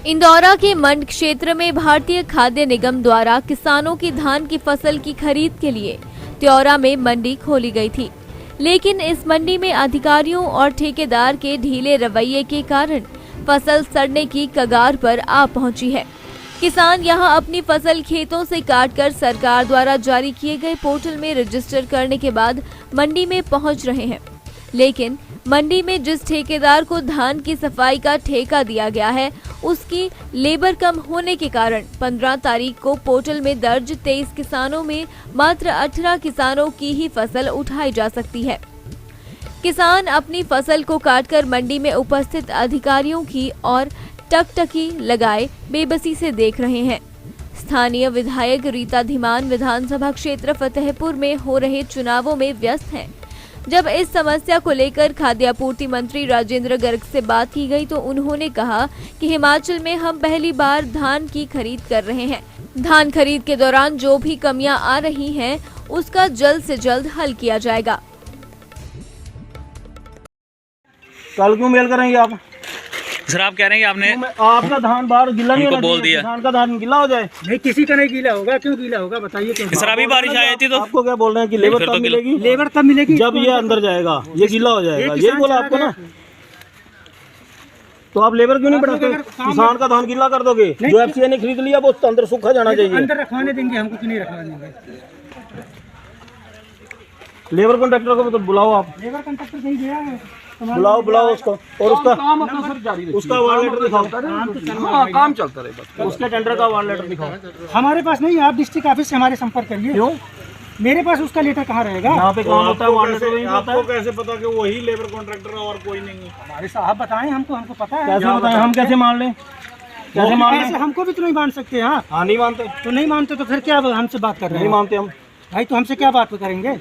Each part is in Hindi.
इंदौरा के मंड क्षेत्र में भारतीय खाद्य निगम द्वारा किसानों की धान की फसल की खरीद के लिए त्योरा में मंडी खोली गई थी, लेकिन इस मंडी में अधिकारियों और ठेकेदार के ढीले रवैये के कारण फसल सड़ने की कगार पर आ पहुंची है। किसान यहां अपनी फसल खेतों से काटकर सरकार द्वारा जारी किए गए पोर्टल में रजिस्टर करने के बाद मंडी में पहुंच रहे हैं, लेकिन मंडी में जिस ठेकेदार को धान की सफाई का ठेका दिया गया है, उसकी लेबर कम होने के कारण 15 तारीख को पोर्टल में दर्ज 23 किसानों में मात्र 18 किसानों की ही फसल उठाई जा सकती है। किसान अपनी फसल को काटकर मंडी में उपस्थित अधिकारियों की और टकटकी लगाए बेबसी से देख रहे हैं। स्थानीय विधायक रीता धीमान विधानसभा क्षेत्र फतेहपुर में हो रहे चुनावों में व्यस्त हैं। जब इस समस्या को लेकर खाद्य आपूर्ति मंत्री राजेंद्र गर्ग से बात की गई तो उन्होंने कहा कि हिमाचल में हम पहली बार धान की खरीद कर रहे हैं। धान खरीद के दौरान जो भी कमियां आ रही हैं, उसका जल्द से जल्द हल किया जाएगा। कल क्यों मेल करेंगे आप? सर आप कह रहे हैं कि आपने आपका धान बाहर गीला नहीं होना बोल चाहिए, दिया धान का धान गीला हो जाए। नहीं, किसी का नहीं गीला होगा। क्यों गीला होगा बताइए? क्यों? सर अभी बारिश आई थी तो आपको क्या बोल रहे हैं कि लेबर कब मिलेगी? लेबर तब मिलेगी जब ये अंदर जाएगा, ये गीला हो जाएगा। ये बोला आपको ना, तो आप लेबर क्यों नहीं बढ़ाते? किसान का धान गीला कर दोगे। जो एफसीआई ने खरीद लिया वो अंदर सूखा जाना चाहिए। अंदर रखवाने देंगे, हमको क्यों नहीं रखवाने देंगे? लेबर कॉन्ट्रैक्टर को तो बुलाओ आप। लेबर कॉन्ट्रैक्टर कहीं गया है? बुलाओ उसको और उसका काम अपना सर जारी रखिए। उसका वार्ड लेटर दिखाओ। काम चलता रहे बस। उसके टेंडर का वार्ड लेटर दिखाओ। हमारे पास नहीं, आप डिस्ट्रिक्ट ऑफिस से हमारे संपर्क करिए। क्यों? मेरे पास उसका लेटर कहाँ रहेगा? यहाँ पे काम होता है, वार्ड लेटर नहीं होता है। आपको कैसे पता कि वही लेबर कॉन्ट्रैक्टर है और कोई नहीं है? हमारे साहब बताएं हमको पता है। कैसे बताएं? हम कैसे मान लें? कैसे मान लें? हमको भी तो नहीं मान सकते। हाँ नहीं मानते तो नहीं मानते तो फिर क्या हमसे बात कर रहे हैं? नहीं मानते हम भाई, तो हमसे क्या बात करेंगे?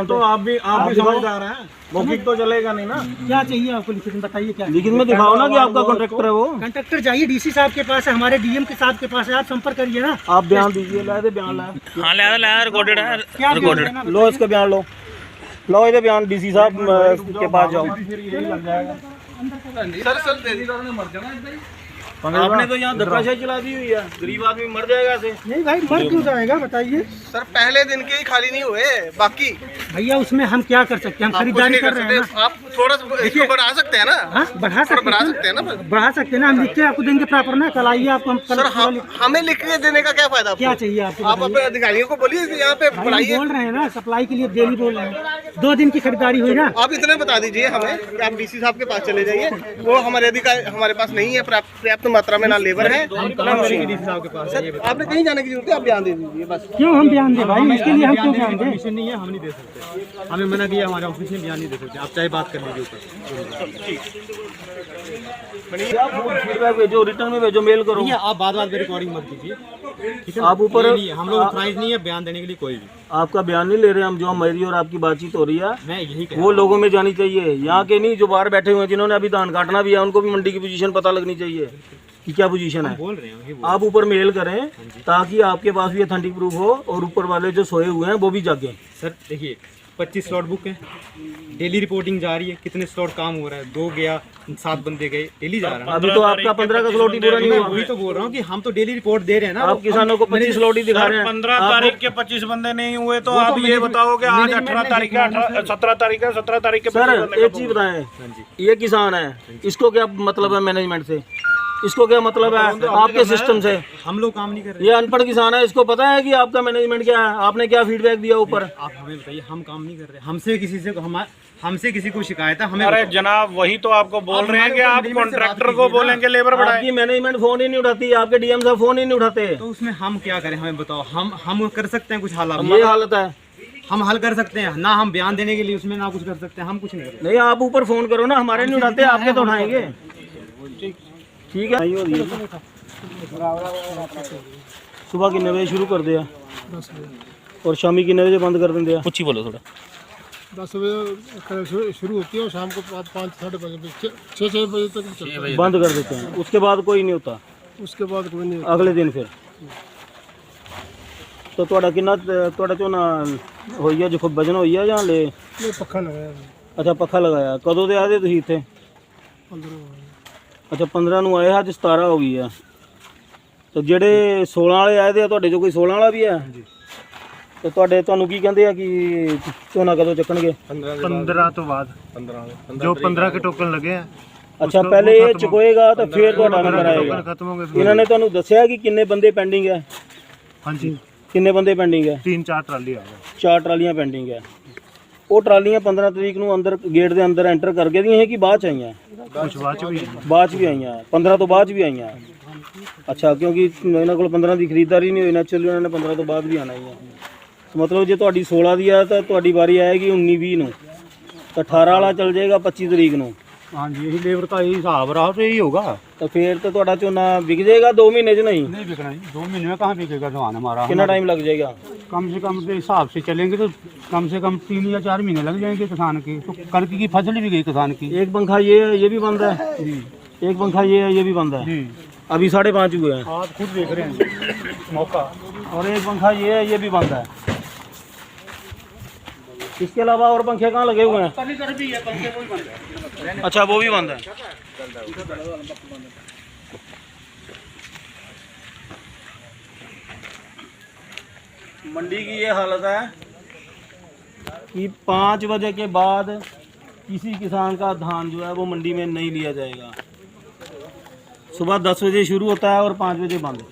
तो आप भी समझदार हैं, मौखिक तो चलेगा नहीं ना। क्या चाहिए आपको लिखित में? बताइए क्या लिखित में दिखाओ ना कि आपका कॉन्ट्रैक्टर है वो। कंट्रैक्टर जाइए, डीसी साहब के पास है, हमारे डीएम के साहब के पास है, आप संपर्क करिए ना। आप बयान दीजिए। लाए थे बयान? लाया? हाँ लाया रिकॉर्डेड है। क्या रिकॉर्डेड लो इसका बयान लो। लो इधर बयान डीसी साहब के पास जाओ। आपने तो यहाँ धक्काशाही चला दी हुई है। गरीब आदमी मर जाएगा ऐसे। नहीं भाई, मर क्यों जाएगा बताइए? सर पहले दिन के ही खाली नहीं हुए, बाकी भैया उसमें हम क्या कर सकते हैं? हम खरीदारी कर रहे हैं ना। आप थोड़ा इसको बढ़ा सकते हैं ना। हाँ, बढ़ा सकते हैं ना। बढ़ा सकते हैं ना, हम लिख के आपको देंगे प्रॉपर ना। कल आइए, आपको हम सर हमें लिख के देने का क्या फायदा? क्या चाहिए आपको? आप अपने अधिकारियों को बोलिए यहाँ पे बढ़ाइए। बोल रहे हैं ना, सप्लाई के लिए डेली बोल रहे हैं। 2 दिन की खरीदारी हुई ना। आप इतने बता दीजिए हमें कि आप डीसी साहब के पास चले जाइए। वो हमारे अधिकारी हमारे पास नहीं है, पर्याप्त मात्रा में ना लेबर है। सर आपने कहीं जाने की जरूरत है, आप बयान दे दीजिए बस। क्यों हम बयान दें भाई? इसके लिए हम क्यों बयान दें? परमिशन नहीं है, हम नहीं दे सकते। हमें मना किया, हमारे ऑफिस में बयान नहीं दे सकते। आप चाहे बात कर लीजिए ऊपर। फीडबैक भेजो, रिटर्न में भेजो, मेल करो। आप बात में रिकॉर्डिंग मत कीजिए, ठीक है? आप ऊपर हम लोग प्राइस नहीं है बयान देने के लिए कोई भी। आपका बयान नहीं ले रहे हम। जो मेरी और आपकी बातचीत हो रही है मैं यही वो लोगों में जानी चाहिए। यहाँ के नहीं, जो बाहर बैठे हुए हैं जिन्होंने अभी धान काटना भी है, उनको भी मंडी की पोजीशन पता लगनी चाहिए कि क्या पोजीशन है। बोल रहे हैं आप ऊपर मेल करें ताकि आपके पास भी अथेंटिक प्रूफ हो और ऊपर वाले जो सोए हुए हैं वो भी जागे। सर देखिए 25 स्लॉट बुक है, डेली रिपोर्टिंग जा रही है। कितने स्लॉट काम हो रहा है? 2 गया, 7 बंदे गए, डेली जा रहा है। अभी तो आपका 15 का स्लॉट ही पूरा नहीं हुआ। वही तो बोल रहा हूँ कि हम तो डेली रिपोर्ट दे रहे हैं ना। आप किसानों को 25 स्लॉट ही दिखा रहे हैं। 15 तारीख के 25 बंदे नहीं हुए तो आप ये बताओ कि आज 18 तारीख है, 17 तारीख है, 17 तारीख के। सर एक चीज बताएं, ये किसान है, इसको क्या मतलब है मैनेजमेंट से? इसको क्या मतलब है आपके सिस्टम से? हम लोग काम नहीं कर रहे। ये अनपढ़ किसान है, इसको पता है कि आपका मैनेजमेंट क्या है? आपने क्या फीडबैक दिया ऊपर? आप हमें बताइए, हम काम नहीं कर रहे। हमसे किसी को शिकायत है? हमें अरे जनाब वही तो आपको बोल रहे हैं कि आप कॉन्ट्रैक्टर को बोलेंगे लेबर बढ़ाएं। आपकी मैनेजमेंट फोन ही नहीं उठाती, आपके डीएम साहब फोन ही नहीं उठाते। तो उसमें हम क्या करें? हमें बताओ। हम कर सकते हैं कुछ हालात? ये हालत है। हम हल कर सकते हैं ना, हम बयान देने के लिए उसमें ना कुछ कर सकते हैं। हम कुछ नहीं कर। नहीं, आप ऊपर फोन करो ना, हमारे नहीं उठाते, आपके तो उठाएंगे। ठीक है। सुबह कितने बजे शुरू कर दिया और शामी कितने बजे बंद कर देंगे? कुछ ही बोलो थोड़ा। 10 बजे शुरू होती है और शाम को 5 साढ़े 5 बजे 6 बजे तक चलता है। बंद कर देते हैं। उसके बाद कोई नहीं होता? उसके बाद कोई नहीं होता। अगले दिन फिर तो ਤੁਹਾਡਾ ਕਿੰਨਾ ਤੁਹਾਡਾ ਝੋਨਾ ਹੋਈ ਆ? ਜੋ ਵਜਨ ਹੋਈ ਆ ਜਾਂ ਲੈ? ये पक्का लगाया है। ਅੱਛਾ, ਪੱਖਾ ਲਗਾਇਆ। ਕਦੋਂ ਦੇ ਆਦੇ ਤੁਸੀਂ ਇੱਥੇ? 15 ਅੱਛਾ 15 ਨੂੰ ਆਏ ਅੱਜ 17 ਹੋ ਗਈ ਆ ਤੇ ਜਿਹੜੇ 16 ਵਾਲੇ ਆਏ ਦੇ ਆ ਤੁਹਾਡੇ ਚੋਂ ਕੋਈ 16 ਵਾਲਾ ਵੀ ਹੈ ਤੇ ਤੁਹਾਨੂੰ ਕੀ ਕਹਿੰਦੇ ਆ ਕਿ ਝੋਨਾ ਕਦੋਂ ਚੱਕਣਗੇ 15 तो बाद 15 जो 15 के टोकन लगे हैं ਅੱਛਾ ਪਹਿਲੇ ਇਹ ਚੁਕੋਏਗਾ ਤਾਂ ਫਿਰ ਤੁਹਾਡਾ ਨੰਬਰ ਆਏਗਾ खत्म हो गए ਇਹਨਾਂ ਨੇ ਤੁਹਾਨੂੰ ਦੱਸਿਆ ਕਿ ਕਿੰਨੇ ਬੰਦੇ ਪੈਂਡਿੰਗ ਹੈ हाँ जी ਕਿੰਨੇ ਬੰਦੇ ਪੈਂਡਿੰਗ ਹੈ 3-4 ट्राली आ गए 4 ਟਰਾਲੀਆਂ ਪੈਂਡਿੰਗ ਹੈ ਉਹ ਟਰਾਲੀਆਂ 15 ਤਰੀਕ ਨੂੰ ਅੰਦਰ ਗੇਟ ਦੇ ਅੰਦਰ ਐਂਟਰ ਕਰਕੇ ਦੀਆਂ ਹੈ ਕਿ ਬਾਅਦ ਚ ਆਈਆਂ कुछ बाद भी है ਬਾਅਦ ਚ ਵੀ ਆਈਆਂ 15 ਤੋਂ ਬਾਅਦ ਚ ਵੀ ਆਈਆਂ ਅੱਛਾ ਕਿਉਂਕਿ ਇਹਨਾਂ ਕੋਲ 15 ਦੀ ਖਰੀਦਦਾਰੀ ਨਹੀਂ ਹੋਈ ਨੈਚੁਰਲੀ ਉਹਨਾਂ ਨੇ 15 ਤੋਂ ਬਾਅਦ ਵੀ ਆਣਾ ਹੀ ਹੈ ਮਤਲਬ ਜੇ ਤੁਹਾਡੀ 16 ਦੀ ਆ ਤਾਂ ਤੁਹਾਡੀ ਵਾਰੀ ਆਏਗੀ 19-20 ਨੂੰ ਤਾਂ 18 ਵਾਲਾ ਚੱਲ ਜਾਏਗਾ 25 ਤਰੀਕ ਨੂੰ हाँ जी यही लेबर का यही हिसाब रहा तो यही होगा ਤਾਂ ਫੇਰ ਤਾਂ ਤੁਹਾਡਾ ਝੋਨਾ ਵਿਕ ਜਾਏਗਾ 2 ਮਹੀਨੇ ਚ ਨਹੀਂ नहीं बिकना 2 महीने में कहाँ बिकेगा धान हमारा ਕਿੰਨਾ ਟਾਈਮ ਲੱਗ ਜਾਏਗਾ कम से कम के हिसाब से चलेंगे तो कम से कम 3 या 4 महीने लग जाएंगे किसान के तो कनक की फसल भी गई किसान की एक पंखा ये है ये भी बंद है एक पंखा ये है ये भी बंद है जी अभी 5:30 हुए हैं आप खुद देख रहे हैं मौका और एक पंखा ये है ये भी बंद है इसके अलावा और पंखे कहाँ लगे हुए हैं अच्छा वो भी बंद है मंडी की ये हालत है कि 5 बजे के बाद किसी किसान का धान जो है वो मंडी में नहीं लिया जाएगा सुबह 10 बजे शुरू होता है और 5 बजे बंद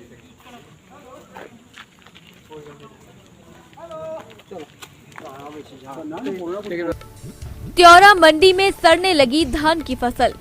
त्योरा मंडी में सड़ने लगी धान की फसल।